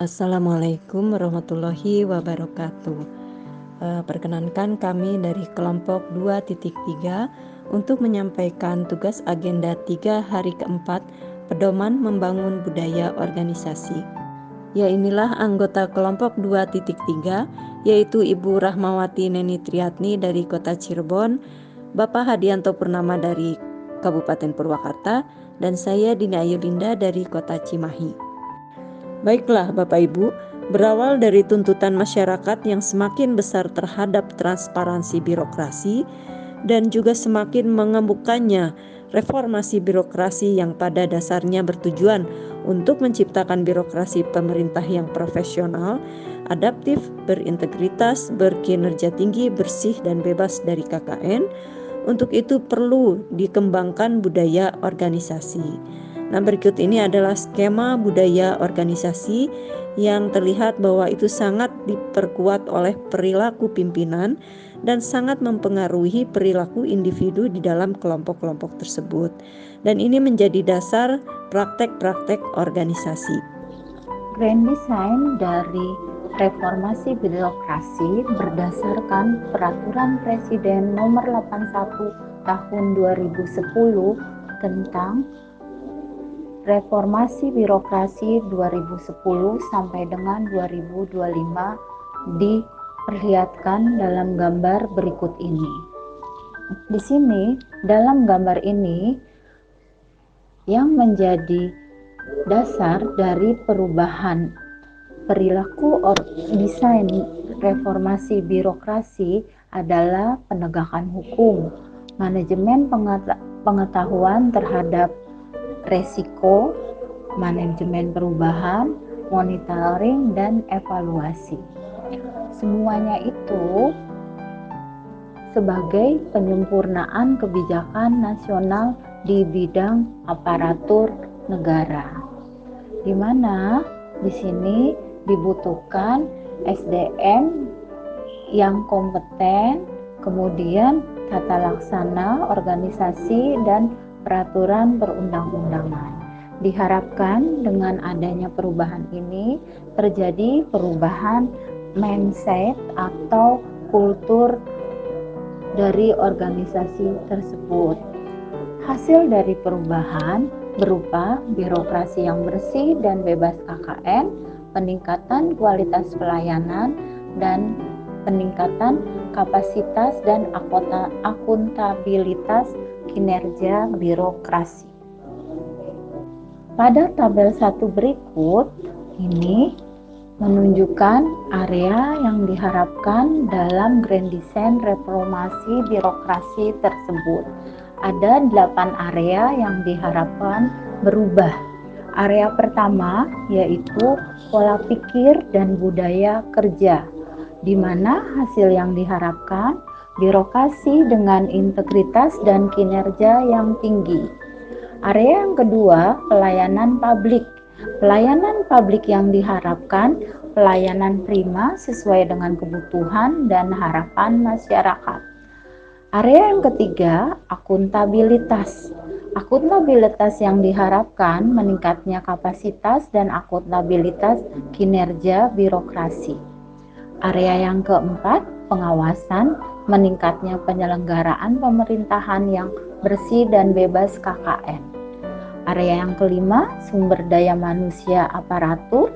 Assalamualaikum warahmatullahi wabarakatuh. Perkenankan kami dari kelompok 2.3 untuk menyampaikan tugas agenda 3 hari keempat pedoman membangun budaya organisasi. Ya, inilah anggota kelompok 2.3 yaitu Ibu Rahmawati Neni Triatni dari Kota Cirebon, Bapak Hadianto Purnama dari Kabupaten Purwakarta, dan saya Dina Ayulinda dari Kota Cimahi. Baiklah Bapak Ibu, berawal dari tuntutan masyarakat yang semakin besar terhadap transparansi birokrasi dan juga semakin mengembukannya reformasi birokrasi yang pada dasarnya bertujuan untuk menciptakan birokrasi pemerintah yang profesional, adaptif, berintegritas, berkinerja tinggi, bersih, dan bebas dari KKN. Untuk itu perlu dikembangkan budaya organisasi. Nah, berikut ini adalah skema budaya organisasi yang terlihat bahwa itu sangat diperkuat oleh perilaku pimpinan dan sangat mempengaruhi perilaku individu di dalam kelompok-kelompok tersebut. Dan ini menjadi dasar praktek-praktek organisasi. Grand Design dari reformasi birokrasi berdasarkan Peraturan Presiden Nomor 81 Tahun 2010 tentang Reformasi Birokrasi 2010 sampai dengan 2025 diperlihatkan dalam gambar berikut ini. Di sini, dalam gambar ini yang menjadi dasar dari perubahan perilaku desain reformasi birokrasi adalah penegakan hukum, manajemen pengetahuan terhadap resiko, manajemen perubahan, monitoring, dan evaluasi. Semuanya itu sebagai penyempurnaan kebijakan nasional di bidang aparatur negara, di mana di sini dibutuhkan SDM yang kompeten, kemudian tata laksana organisasi dan peraturan perundang-undangan. Diharapkan dengan adanya perubahan ini terjadi perubahan mindset atau kultur dari organisasi tersebut. Hasil dari perubahan berupa birokrasi yang bersih dan bebas KKN, peningkatan kualitas pelayanan, dan peningkatan kapasitas dan akuntabilitas kinerja birokrasi. Pada tabel 1 berikut ini menunjukkan area yang diharapkan dalam Grand Design reformasi birokrasi tersebut. Ada 8 area yang diharapkan berubah. Area pertama yaitu pola pikir dan budaya kerja, di mana hasil yang diharapkan birokrasi dengan integritas dan kinerja yang tinggi. Area yang kedua, pelayanan publik. Pelayanan publik yang diharapkan pelayanan prima sesuai dengan kebutuhan dan harapan masyarakat. Area yang ketiga, akuntabilitas. Akuntabilitas yang diharapkan meningkatnya kapasitas dan akuntabilitas kinerja birokrasi. Area yang keempat, pengawasan, meningkatnya penyelenggaraan pemerintahan yang bersih dan bebas KKN. Area yang kelima, sumber daya manusia aparatur.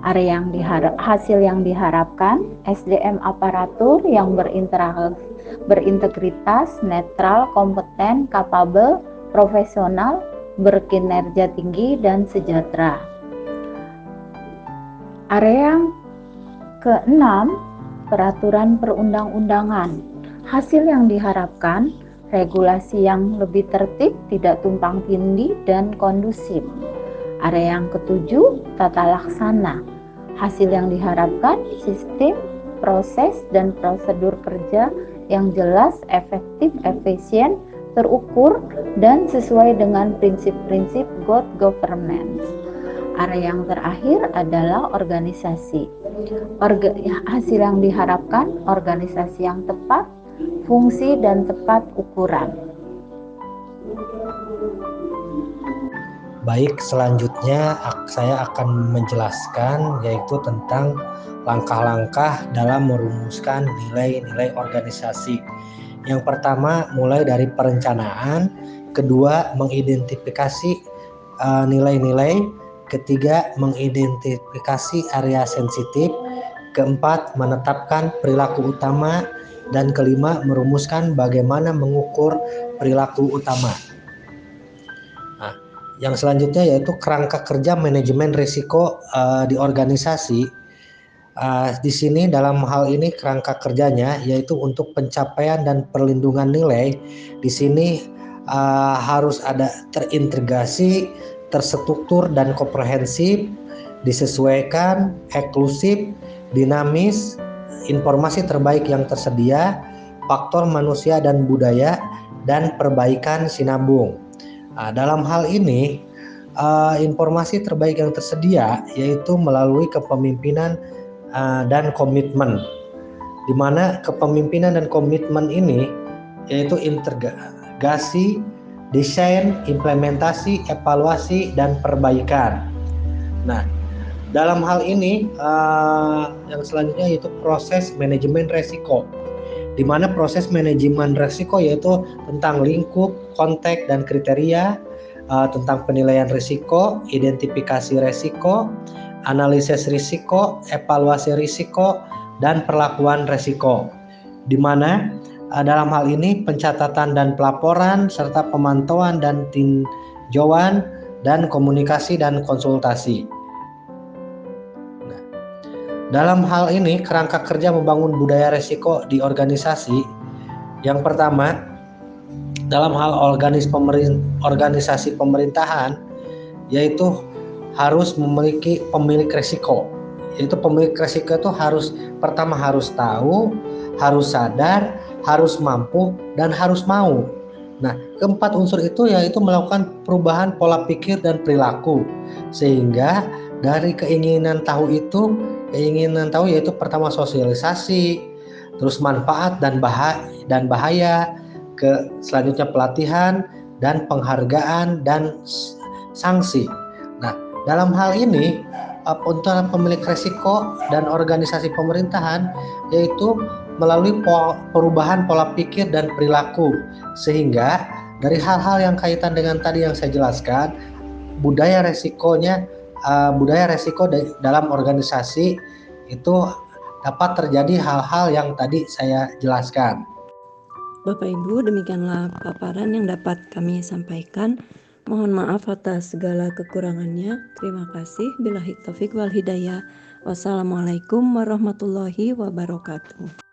Area yang hasil yang diharapkan, SDM aparatur yang berintegritas, netral, kompeten, kapabel, profesional, berkinerja tinggi, dan sejahtera. Area yang keenam, peraturan perundang-undangan. Hasil yang diharapkan, regulasi yang lebih tertib, tidak tumpang tindih, dan kondusif. Area yang ketujuh, tata laksana. Hasil yang diharapkan, sistem, proses, dan prosedur kerja yang jelas, efektif, efisien, terukur, dan sesuai dengan prinsip-prinsip good governance. Area yang terakhir adalah organisasi. Hasil yang diharapkan, organisasi yang tepat, fungsi dan tepat ukuran. Baik, selanjutnya saya akan menjelaskan yaitu tentang langkah-langkah dalam merumuskan nilai-nilai organisasi. Yang pertama, mulai dari perencanaan, kedua, mengidentifikasi nilai-nilai, ketiga, mengidentifikasi area sensitif, keempat, menetapkan perilaku utama, dan kelima, merumuskan bagaimana mengukur perilaku utama. Nah, yang selanjutnya yaitu kerangka kerja manajemen risiko di organisasi. Di sini dalam hal ini kerangka kerjanya yaitu untuk pencapaian dan perlindungan nilai. Di sini harus ada terintegrasi, terstruktur dan komprehensif, disesuaikan, eksklusif, dinamis, informasi terbaik yang tersedia, faktor manusia dan budaya, dan perbaikan sinambung. Dalam hal ini, informasi terbaik yang tersedia yaitu melalui kepemimpinan dan komitmen, di mana kepemimpinan dan komitmen ini yaitu integrasi, desain, implementasi, evaluasi, dan perbaikan. Nah, dalam hal ini yang selanjutnya yaitu proses manajemen resiko, di mana proses manajemen resiko yaitu tentang lingkup, konteks, dan kriteria, tentang penilaian risiko, identifikasi risiko, analisis risiko, evaluasi risiko, dan perlakuan risiko. Di mana dalam hal ini pencatatan dan pelaporan serta pemantauan dan tinjauan dan komunikasi dan konsultasi. Dalam hal ini, kerangka kerja membangun budaya resiko di organisasi. Yang pertama, dalam hal organisasi pemerintahan, yaitu harus memiliki pemilik resiko. Yaitu pemilik resiko itu harus tahu, harus sadar, harus mampu, dan harus mau. Nah, keempat unsur itu yaitu melakukan perubahan pola pikir dan perilaku. Sehingga dari keinginan tahu yaitu pertama sosialisasi, terus manfaat dan bahaya, selanjutnya pelatihan dan penghargaan dan sanksi. Nah, dalam hal ini untuk pemilik resiko dan organisasi pemerintahan yaitu melalui perubahan pola pikir dan perilaku, sehingga dari hal-hal yang kaitan dengan tadi yang saya jelaskan, budaya resiko dalam organisasi itu dapat terjadi hal-hal yang tadi saya jelaskan. Bapak Ibu, demikianlah paparan yang dapat kami sampaikan. Mohon maaf atas segala kekurangannya. Terima kasih. Billahi taufik wal hidayah. Wassalamualaikum warahmatullahi wabarakatuh.